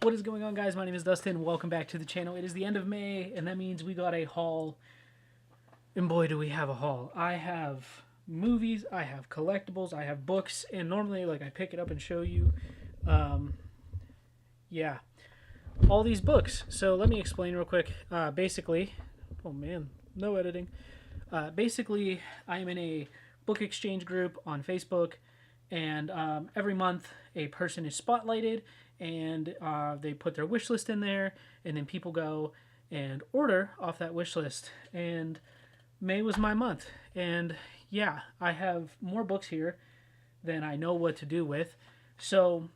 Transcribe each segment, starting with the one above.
What is going on, guys? My name is Dustin. Welcome back to the channel. It is the end of May, and that means we got a haul. And boy, do we have a haul. I have movies, I have collectibles, I have books, and normally, like, I pick it up and show you, yeah, all these books. So let me explain real quick. Basically, oh man, no editing. Basically, I am in a book exchange group on Facebook, and every month a person is spotlighted, and they put their wish list in there, and then people go and order off that wish list. And May was my month, and yeah, I have more books here than I know what to do with. So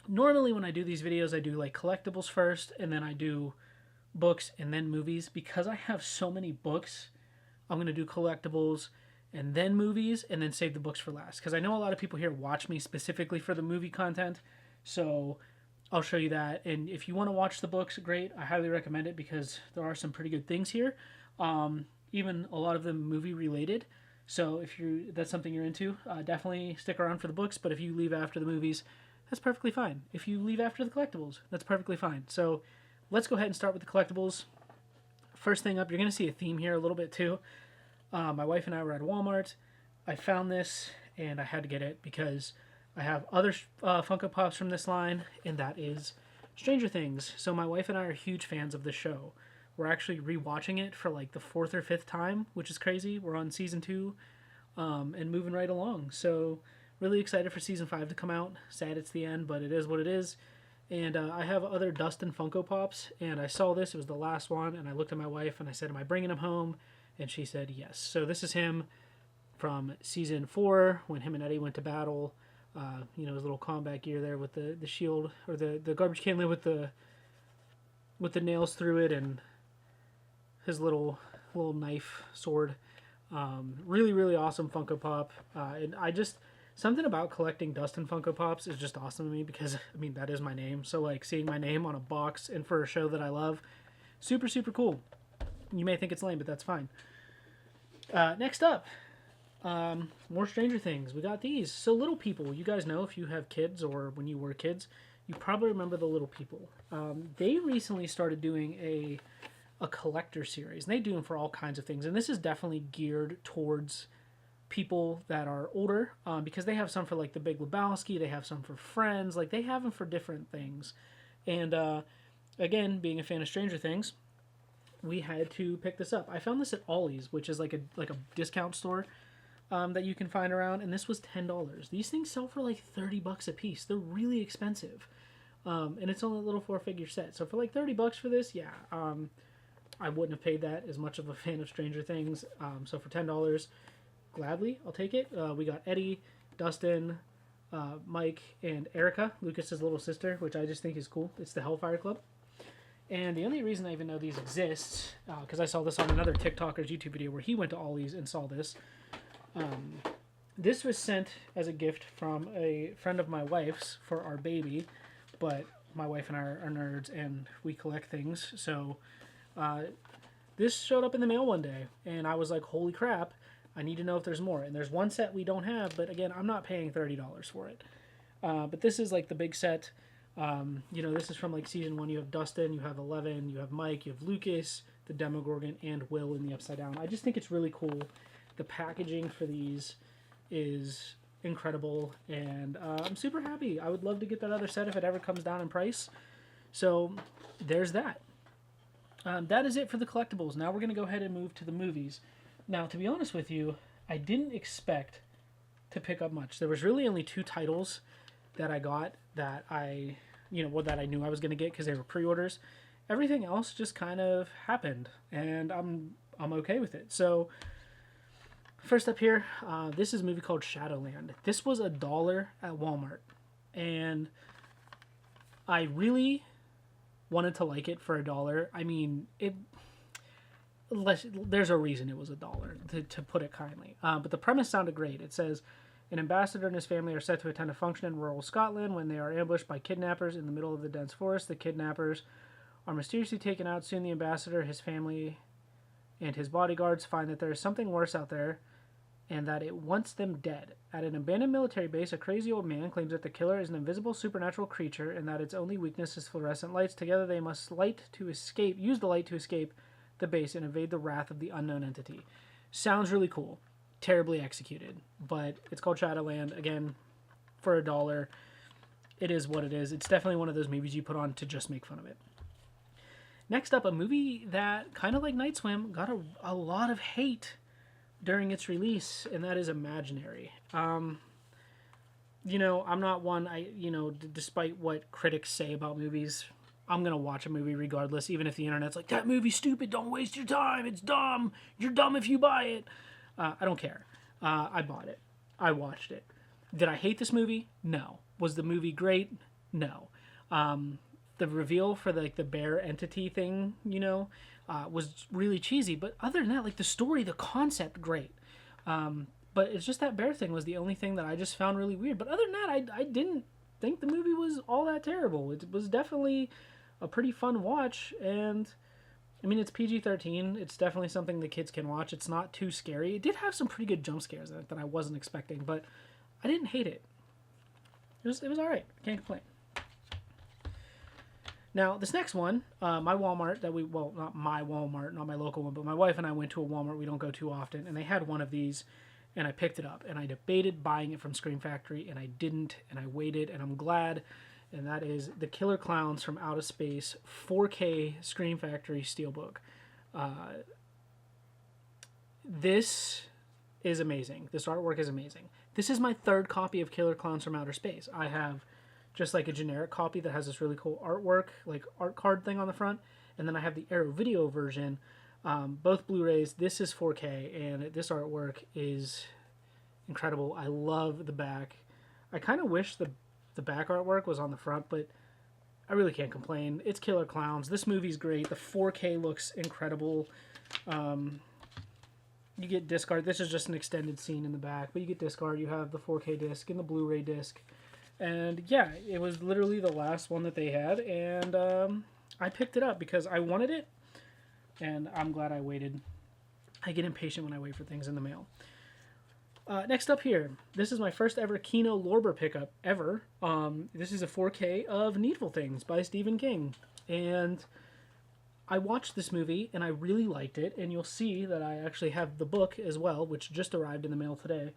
normally when I do these videos, I do like collectibles first, and then I do books and then movies. Because I have so many books, I'm going to do collectibles and then movies, and then save the books for last. Because I know a lot of people here watch me specifically for the movie content, so I'll show you that. And if you want to watch the books, great. I highly recommend it because there are some pretty good things here. Even a lot of them movie related. So if that's something you're into, definitely stick around for the books. But if you leave after the movies, that's perfectly fine. If you leave after the collectibles, that's perfectly fine. So let's go ahead and start with the collectibles. First thing up, you're going to see a theme here a little bit too. My wife and I were at Walmart. I found this and I had to get it because I have other Funko Pops from this line, and that is Stranger Things. So my wife and I are huge fans of the show. We're actually rewatching it for like the 4th or 5th time, which is crazy. We're on season 2 and moving right along. So really excited for season 5 to come out. Sad it's the end, but it is what it is. And I have other Dustin Funko Pops, and I saw this. It was the last one, and I looked at my wife and I said, am I bringing him home? And she said yes. So this is him from season 4 when him and Eddie went to battle. You know, his little combat gear there with the shield, or the garbage can lid with the nails through it, and his little knife sword. Really, really awesome Funko Pop. And I just, something about collecting Dustin Funko Pops is just awesome to me because, I mean, that is my name. So, like, seeing my name on a box and for a show that I love, super, super cool. You may think it's lame, but that's fine. Next up, more Stranger Things. We got these. So Little People, you guys know, if you have kids or when you were kids, you probably remember the Little People. They recently started doing a collector series, and they do them for all kinds of things, and this is definitely geared towards people that are older, because they have some for like the Big Lebowski, they have some for Friends, like they have them for different things. And again, being a fan of Stranger Things, we had to pick this up. I found this at Ollie's, which is like a discount store that you can find around, and this was $10. These things sell for like $30 a piece. They're really expensive, and it's only a little 4-figure set. So for like $30 for this, yeah, I wouldn't have paid that, as much of a fan of Stranger Things. So for $10, gladly, I'll take it. We got Eddie, Dustin, Mike, and Erica, Lucas's little sister, which I just think is cool. It's the Hellfire Club. And the only reason I even know these exist, because I saw this on another TikToker's YouTube video where he went to Ollie's and saw this. This was sent as a gift from a friend of my wife's for our baby, but my wife and I are nerds and we collect things, so this showed up in the mail one day, and I was like, holy crap, I need to know if there's more. And there's one set we don't have, but again, I'm not paying $30 for it. But this is like the big set. You know, this is from like season 1. You have Dustin, you have Eleven, you have Mike, you have Lucas, the Demogorgon, and Will in the Upside Down. I just think it's really cool. The packaging for these is incredible, and I'm super happy. I would love to get that other set if it ever comes down in price. So there's that. That is it for the collectibles. Now we're going to go ahead and move to the movies. Now, to be honest with you, I didn't expect to pick up much. There was really only 2 titles that I got that I knew I was going to get because they were pre-orders. Everything else just kind of happened, and I'm okay with it. So first up here, this is a movie called Shadowland. This was $1 at Walmart, and I really wanted to like it for $1. I mean, there's a reason it was $1, to put it kindly. But the premise sounded great. It says, an ambassador and his family are set to attend a function in rural Scotland when they are ambushed by kidnappers in the middle of the dense forest. The kidnappers are mysteriously taken out. Soon the ambassador, his family, and his bodyguards find that there is something worse out there and that it wants them dead. At an abandoned military base, a crazy old man claims that the killer is an invisible supernatural creature and that its only weakness is fluorescent lights. Together they must use the light to escape the base and evade the wrath of the unknown entity. Sounds really cool. Terribly executed. But it's called Shadowland. Again, for $1. It is what it is. It's definitely one of those movies you put on to just make fun of it. Next up, a movie that, kind of like Night Swim, got a lot of hate during its release, and that is Imaginary. I'm not one, despite what critics say about movies, I'm going to watch a movie regardless, even if the internet's like, that movie's stupid, don't waste your time, it's dumb, you're dumb if you buy it. I don't care. I bought it. I watched it. Did I hate this movie? No. Was the movie great? No. The reveal for the bear entity thing, was really cheesy. But other than that, the story, the concept, great. But it's just that bear thing was the only thing that I just found really weird. But other than that, I didn't think the movie was all that terrible. It was definitely a pretty fun watch. And, it's PG-13. It's definitely something the kids can watch. It's not too scary. It did have some pretty good jump scares in it that I wasn't expecting. But I didn't hate it. It was all right. Can't complain. Now, this next one, my Walmart not my Walmart, not my local one, but my wife and I went to a Walmart we don't go to often, and they had one of these, and I picked it up, and I debated buying it from Scream Factory, and I didn't, and I waited, and I'm glad, and that is The Killer Clowns from Outer Space 4K Scream Factory Steelbook. This is amazing. This artwork is amazing. This is my third copy of Killer Clowns from Outer Space. I have just a generic copy that has this really cool artwork, art card thing on the front, and then I have the Arrow Video version, both Blu-rays. This is 4K, and this artwork is incredible. I love the back. I kind of wish the back artwork was on the front, but I really can't complain. It's Killer Clowns. This movie's great. The 4K looks incredible. You get disc art. This is just an extended scene in the back, but you get disc art. You have the 4K disc and the Blu-ray disc. And yeah, it was literally the last one that they had, and I picked it up because I wanted it, and I'm glad I waited. I get impatient when I wait for things in the mail. Next up here, this is my first ever Kino Lorber pickup ever. This is a 4K of Needful Things by Stephen King, and I watched this movie, and I really liked it, and you'll see that I actually have the book as well, which just arrived in the mail today.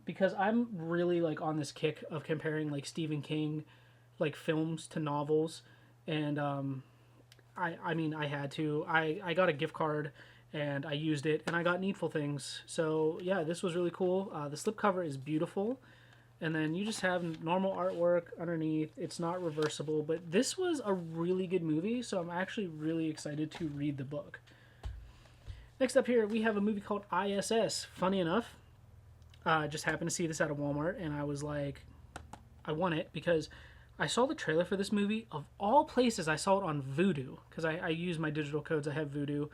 Because I'm really on this kick of comparing Stephen King films to novels, and I had to. I got a gift card and I used it, and I got Needful Things. So yeah, this was really cool. The slipcover is beautiful, and then you just have normal artwork underneath. It's not reversible, but this was a really good movie, so I'm actually really excited to read the book. Next up here, we have a movie called ISS. Funny enough, just happened to see this at a Walmart, and I was like, I want it because I saw the trailer for this movie. Of all places, I saw it on Vudu because I use my digital codes. I have Vudu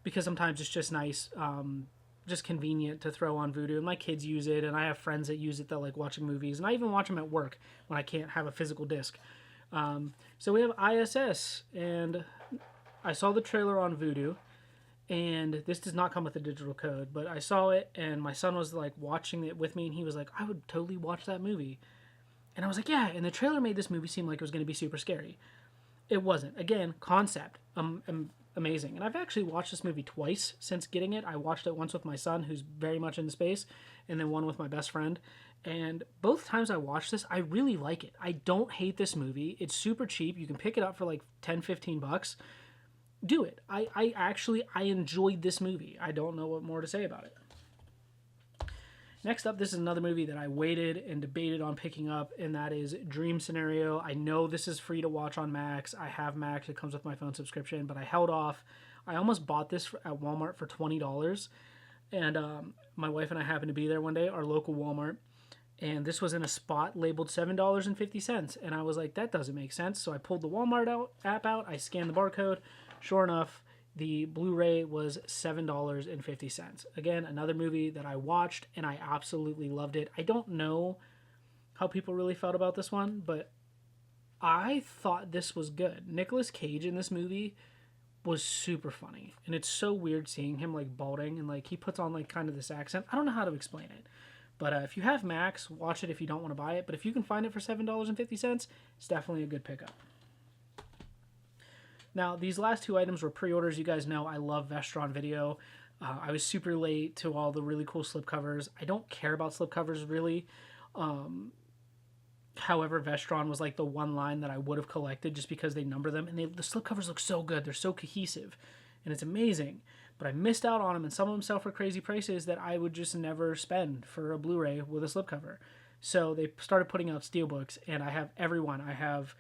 because sometimes it's just nice, just convenient to throw on Vudu, and my kids use it, and I have friends that use it that like watching movies, and I even watch them at work when I can't have a physical disc. So we have ISS, and I saw the trailer on Vudu. And this does not come with a digital code, but I saw it, and my son was watching it with me, and he was like, I would totally watch that movie. And I was like, yeah, and the trailer made this movie seem like it was going to be super scary. It wasn't. Again, concept, amazing. And I've actually watched this movie twice since getting it. I watched it once with my son, who's very much into space, and then one with my best friend. And both times I watched this, I really like it. I don't hate this movie. It's super cheap. You can pick it up for $10-15. Do it. I enjoyed this movie. I don't know what more to say about it. Next up, this is another movie that I waited and debated on picking up, and that is Dream Scenario. I know this is free to watch on Max. I have Max. It comes with my phone subscription, but I held off. I almost bought this at Walmart for $20, and my wife and I happened to be there one day, our local Walmart, and this was in a spot labeled $7.50, and I was like, that doesn't make sense. So I pulled the Walmart app out. I scanned the barcode. Sure enough, the Blu-ray was $7.50. Again, another movie that I watched, and I absolutely loved it. I don't know how people really felt about this one, but I thought this was good. Nicolas Cage in this movie was super funny. And it's so weird seeing him like balding and like he puts on like kind of this accent. I don't know how to explain it. But if you have Max, watch it if you don't want to buy it. But if you can find it for $7.50, it's definitely a good pickup. Now, these last two items were pre-orders. You guys know I love Vestron Video. I was super late to all the really cool slipcovers. I don't care about slipcovers really. However, Vestron was like the one line that I would have collected just because they number them. And the slipcovers look so good. They're so cohesive. And it's amazing. But I missed out on them. And some of them sell for crazy prices that I would just never spend for a Blu-ray with a slipcover. So they started putting out steelbooks. And I have every one. I have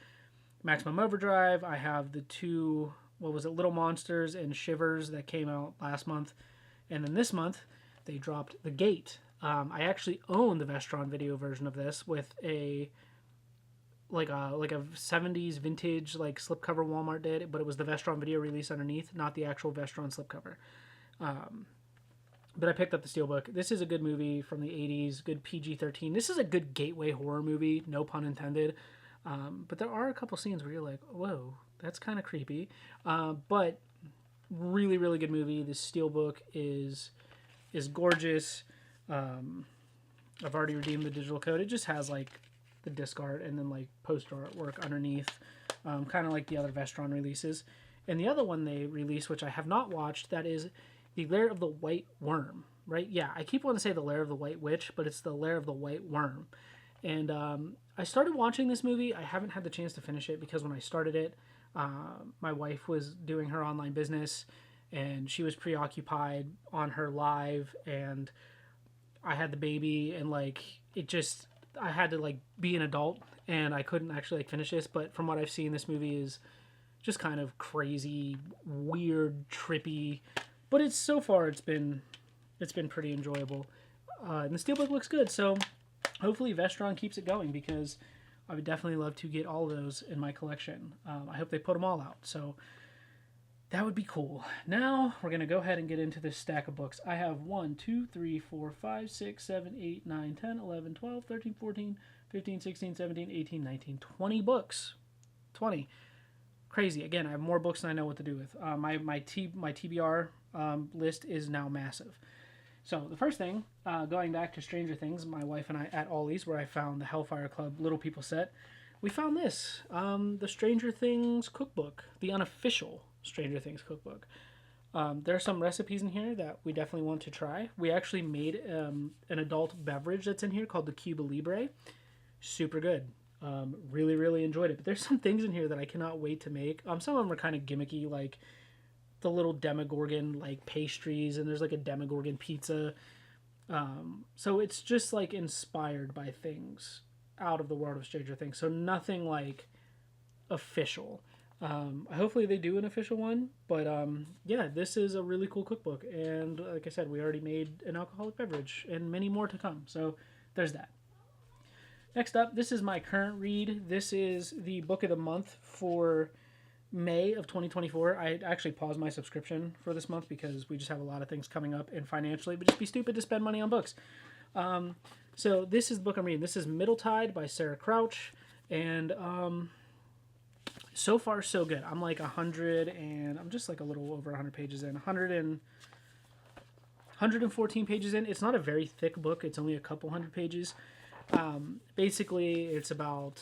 Maximum Overdrive. I have the two, Little Monsters and Shivers that came out last month. And then this month, they dropped The Gate. I actually own the Vestron Video version of this with a 70s vintage like slipcover Walmart did, but it was the Vestron Video release underneath, not the actual Vestron slipcover. But I picked up the steelbook. This is a good movie from the 80s, good PG-13. This is a good gateway horror movie, no pun intended. But there are a couple scenes where you're like, whoa, that's kind of creepy. But really, really good movie. This steelbook is gorgeous. I've already redeemed the digital code. It just has like the disc art and then like poster artwork underneath, kind of like the other Vestron releases. And the other one they released, which I have not watched, that is The Lair of the White Worm, right? Yeah, I keep wanting to say The Lair of the White Witch, but it's The Lair of the White Worm. And I started watching this movie. I haven't had the chance to finish it because when I started it, my wife was doing her online business and she was preoccupied on her live, and I had the baby, and like I had to like be an adult, and I couldn't actually like finish this. But from what I've seen, this movie is just kind of crazy, weird, trippy. But it's been pretty enjoyable. And the steelbook looks good, so hopefully Vestron keeps it going because I would definitely love to get all of those in my collection. I hope they put them all out. So that would be cool. Now we're going to go ahead and get into this stack of books. I have 1, 2, 3, 4, 5, 6, 7, 8, 9, 10, 11, 12, 13, 14, 15, 16, 17, 18, 19, 20 books. 20. Crazy. Again, I have more books than I know what to do with. My TBR list is now massive. So the first thing, going back to Stranger Things, my wife and I at Ollie's, where I found the Hellfire Club Little People set, we found this, the Stranger Things cookbook, the unofficial Stranger Things cookbook. There are some recipes in here that we definitely want to try. We actually made an adult beverage that's in here called the Cuba Libre. Super good. Really, really enjoyed it. But there's some things in here that I cannot wait to make. Some of them are kind of gimmicky, like the little Demogorgon like pastries, and there's like a Demogorgon pizza. So it's just like inspired by things out of the world of Stranger Things. So nothing like official. Hopefully they do an official one, but yeah, this is a really cool cookbook, and like I said, we already made an alcoholic beverage and many more to come, so there's that. Next up, this is my current read. This is the book of the month for May of 2024. I actually paused my subscription for this month because we just have a lot of things coming up, and financially it would just be stupid to spend money on books. So this is the book I'm reading. This is Middle Tide by Sarah Crouch, and so far so good. I'm like 100 and I'm just like a little over 100 pages in. 114 pages in. It's not a very thick book. It's only a couple hundred pages. Basically, it's about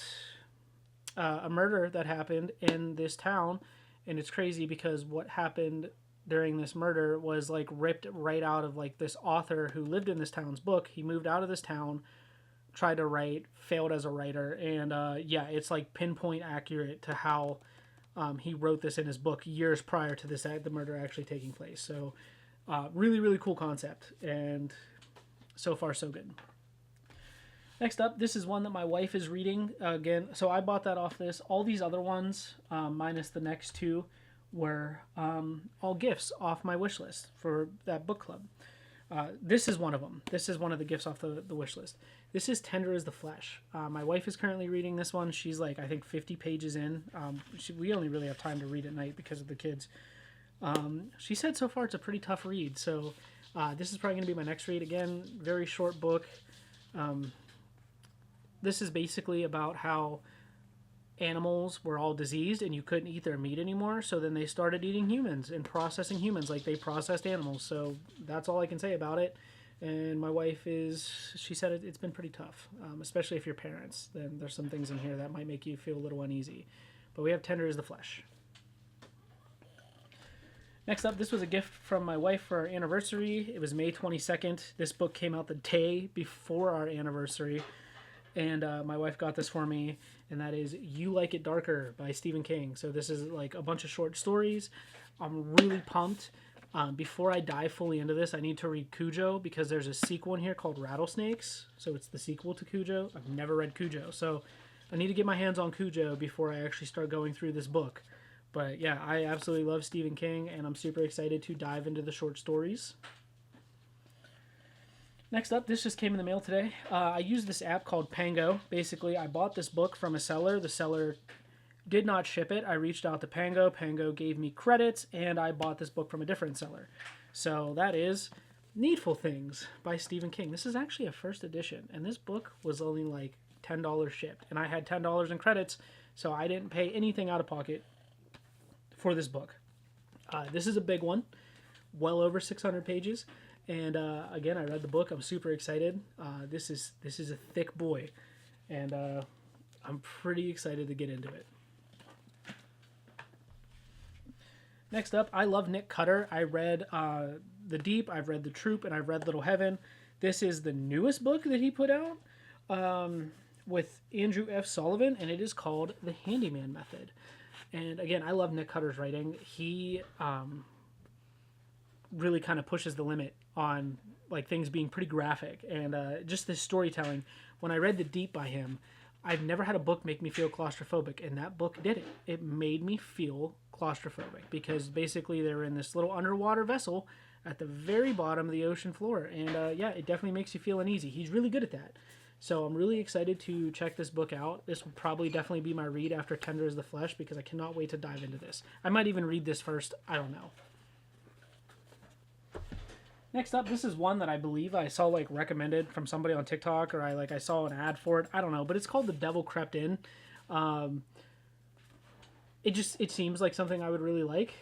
a murder that happened in this town, and it's crazy because what happened during this murder was like ripped right out of like this author who lived in this town's book. He moved out of this town, tried to write, failed as a writer, and yeah, it's like pinpoint accurate to how he wrote this in his book years prior to the murder actually taking place. So really, really cool concept, and so far so good. Next up, this is one that my wife is reading again. So I bought that off this. All these other ones, minus the next two, were all gifts off my wish list for that book club. This is one of them. This is one of the gifts off the wish list. This is Tender as the Flesh. My wife is currently reading this one. She's like, I think 50 pages in. We only really have time to read at night because of the kids. She said so far it's a pretty tough read. So this is probably going to be my next read. Again, very short book. This is basically about how animals were all diseased and you couldn't eat their meat anymore. So then they started eating humans and processing humans like they processed animals. So that's all I can say about it. And my wife she said it's been pretty tough, especially if you're parents. Then there's some things in here that might make you feel a little uneasy. But we have Tender is the Flesh. Next up, this was a gift from my wife for our anniversary. It was May 22nd. This book came out the day before our anniversary. And my wife got this for me, and that is You Like It Darker by Stephen King. So this is like a bunch of short stories. I'm really pumped. Before I dive fully into this, I need to read Cujo, because there's a sequel in here called Rattlesnakes. So it's the sequel to Cujo. I've never read Cujo. So I need to get my hands on Cujo before I actually start going through this book. But yeah, I absolutely love Stephen King, and I'm super excited to dive into the short stories. Next up, this just came in the mail today. I used this app called Pango. Basically, I bought this book from a seller. The seller did not ship it. I reached out to Pango. Pango gave me credits, and I bought this book from a different seller. So that is Needful Things by Stephen King. This is actually a first edition, and this book was only like $10 shipped. And I had $10 in credits, so I didn't pay anything out of pocket for this book. This is a big one, well over 600 pages. And again, I read the book. I'm super excited. This is a thick boy, and I'm pretty excited to get into it. Next up, I love Nick Cutter. I read The Deep, I've read The Troop, and I've read Little Heaven. This is the newest book that he put out with Andrew F. Sullivan, and it is called The Handyman Method. And again, I love Nick Cutter's writing. He really kind of pushes the limit on like things being pretty graphic, and just this storytelling. When I read The Deep by him, I've never had a book make me feel claustrophobic, and that book did it. It made me feel claustrophobic, because basically they're in this little underwater vessel at the very bottom of the ocean floor, and yeah, it definitely makes you feel uneasy. He's really good at that. So I'm really excited to check this book out. This will probably definitely be my read after Tender is the Flesh, because I cannot wait to dive into this. I might even read this first. I don't know. Next up, this is one that I believe I saw like recommended from somebody on TikTok, or I saw an ad for it. I don't know, but it's called The Devil Crept In. It seems like something I would really like.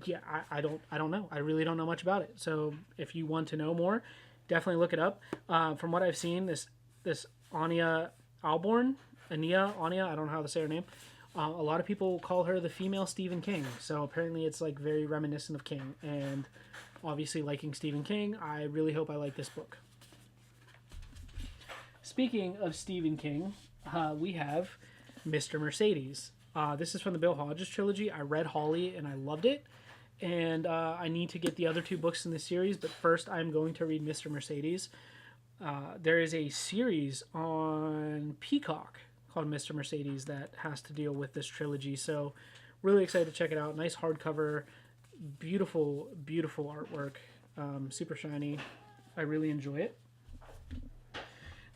Yeah, I don't know. I really don't know much about it. So if you want to know more, definitely look it up. From what I've seen, this Anya Alborn, Anya, I don't know how to say her name. A lot of people call her the female Stephen King. So apparently it's like very reminiscent of King. And obviously liking Stephen King, I really hope I like this book. Speaking of Stephen King, we have Mr. Mercedes. This is from the Bill Hodges trilogy. I read Holly and I loved it. And I need to get the other two books in the series. But first I'm going to read Mr. Mercedes. There is a series on Peacock called Mr. Mercedes that has to deal with this trilogy. So really excited to check it out. Nice hardcover, beautiful, beautiful artwork, super shiny. I really enjoy it.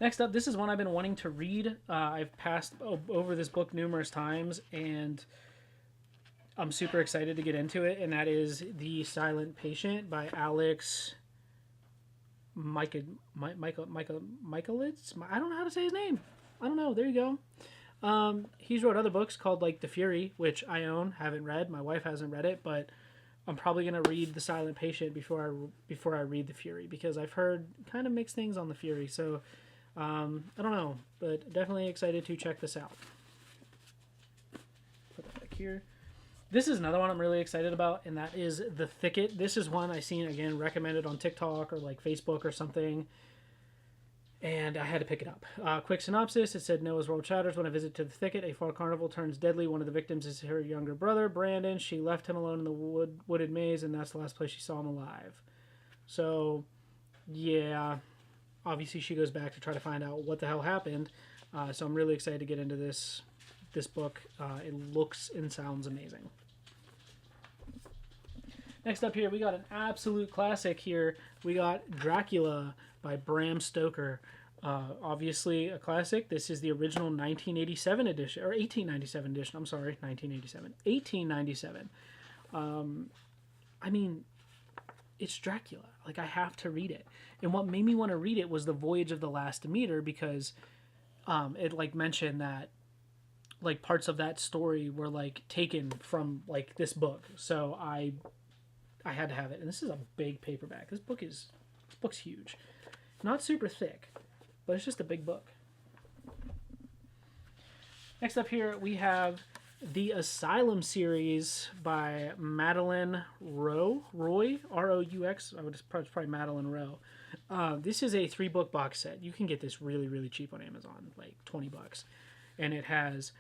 Next up, this is one I've been wanting to read. I've passed over this book numerous times, and I'm super excited to get into it, and that is The Silent Patient by Alex Michaelitz. I don't know how to say his name. I don't know. There you go. He's wrote other books called like The Fury, which I own, haven't read. My wife hasn't read it, but I'm probably gonna read The Silent Patient before I read The Fury, because I've heard kind of mixed things on The Fury. So I don't know, but definitely excited to check this out. Put that back here. This is another one I'm really excited about, and that is The Thicket. This is one I seen again recommended on TikTok or like Facebook or something, and I had to pick it up. Quick synopsis: it said Noah's world shatters when a visit to the thicket. A fall carnival turns deadly. One of the victims is her younger brother, Brandon. She left him alone in the wooded maze, and that's the last place she saw him alive. So, yeah, obviously she goes back to try to find out what the hell happened. So I'm really excited to get into this book. It looks and sounds amazing. Next up here, we got an absolute classic here. We got Dracula by Bram Stoker. Obviously a classic. This is the original 1987 edition, or 1897 edition. I'm sorry, 1987. 1897. I mean, it's Dracula. Like, I have to read it. And what made me want to read it was The Voyage of the Last Demeter, because it like mentioned that like parts of that story were like taken from like this book. So I had to have it. And this is a big paperback. This book's huge. Not super thick, but it's just a big book. Next up here we have the Asylum series by Madeline Roy, R-O-U-X. It's probably Madeline Rowe. This is a 3-book box set. You can get this really, really cheap on Amazon, like $20. And it has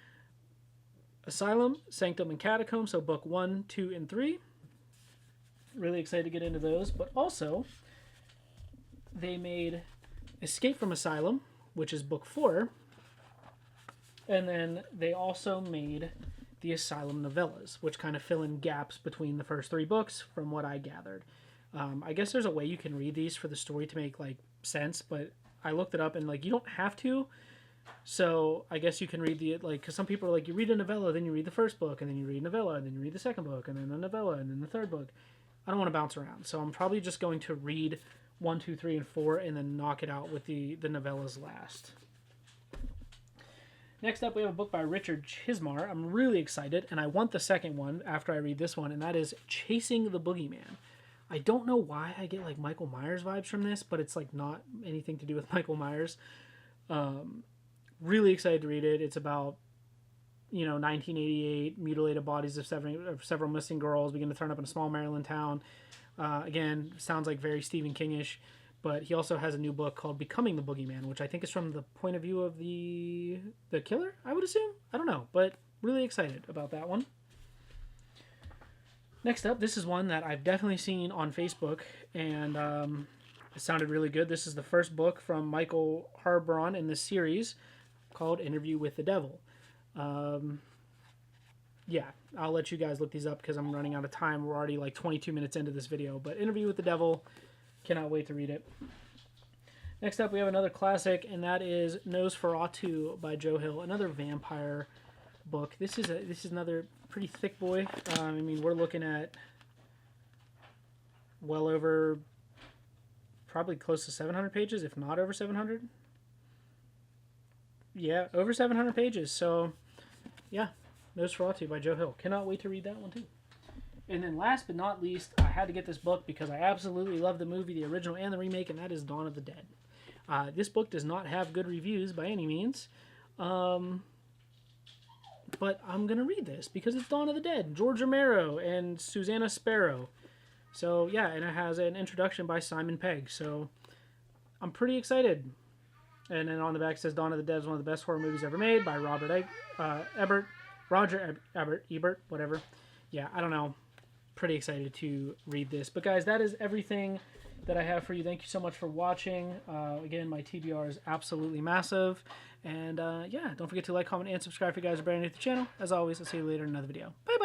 Asylum, Sanctum, and Catacomb, so book 1, 2, and 3. Really excited to get into those. But also, they made Escape from Asylum, which is book 4. And then they also made the Asylum novellas, which kind of fill in gaps between the first 3 books, from what I gathered. I guess there's a way you can read these for the story to make like sense, but I looked it up and like you don't have to. So I guess you can read because some people are like, you read a novella, then you read the first book, and then you read a novella, and then you read the second book, and then a novella, and then the third book. I don't want to bounce around, so I'm probably just going to read 1, 2, 3, and 4, and then knock it out with the novellas last. Next up, we have a book by Richard Chismar. I'm really excited, and I want the second one after I read this one, and that is Chasing the Boogeyman. I don't know why I get like Michael Myers vibes from this, but it's like not anything to do with Michael Myers. Really excited to read it. It's about 1988, mutilated bodies of several missing girls begin to turn up in a small Maryland town. Again, sounds like very Stephen King-ish, but he also has a new book called Becoming the Boogeyman, which I think is from the point of view of the killer, I would assume. I don't know, but really excited about that one. Next up, this is one that I've definitely seen on Facebook, and it sounded really good. This is the first book from Michael Harbron in this series called Interview with the Devil. Yeah, I'll let you guys look these up because I'm running out of time. We're already like 22 minutes into this video, but Interview with the Devil, cannot wait to read it. Next up, we have another classic, and that is Nosferatu by Joe Hill, another vampire book. This is another pretty thick boy. I mean, we're looking at well over, probably close to 700 pages, if not over 700. Yeah, over 700 pages. So, yeah, Nosferatu by Joe Hill. Cannot wait to read that one too. And then last but not least, I had to get this book because I absolutely love the movie, the original and the remake, and that is Dawn of the Dead. This book does not have good reviews by any means. But I'm going to read this because it's Dawn of the Dead. George Romero and Susanna Sparrow. So, yeah, and it has an introduction by Simon Pegg. So, I'm pretty excited. And then on the back it says Dawn of the Dead is one of the best horror movies ever made by Roger Ebert, whatever. Yeah, I don't know. Pretty excited to read this. But, guys, that is everything that I have for you. Thank you so much for watching. Again, my TBR is absolutely massive. And, yeah, don't forget to like, comment, and subscribe if you guys are brand new to the channel. As always, I'll see you later in another video. Bye.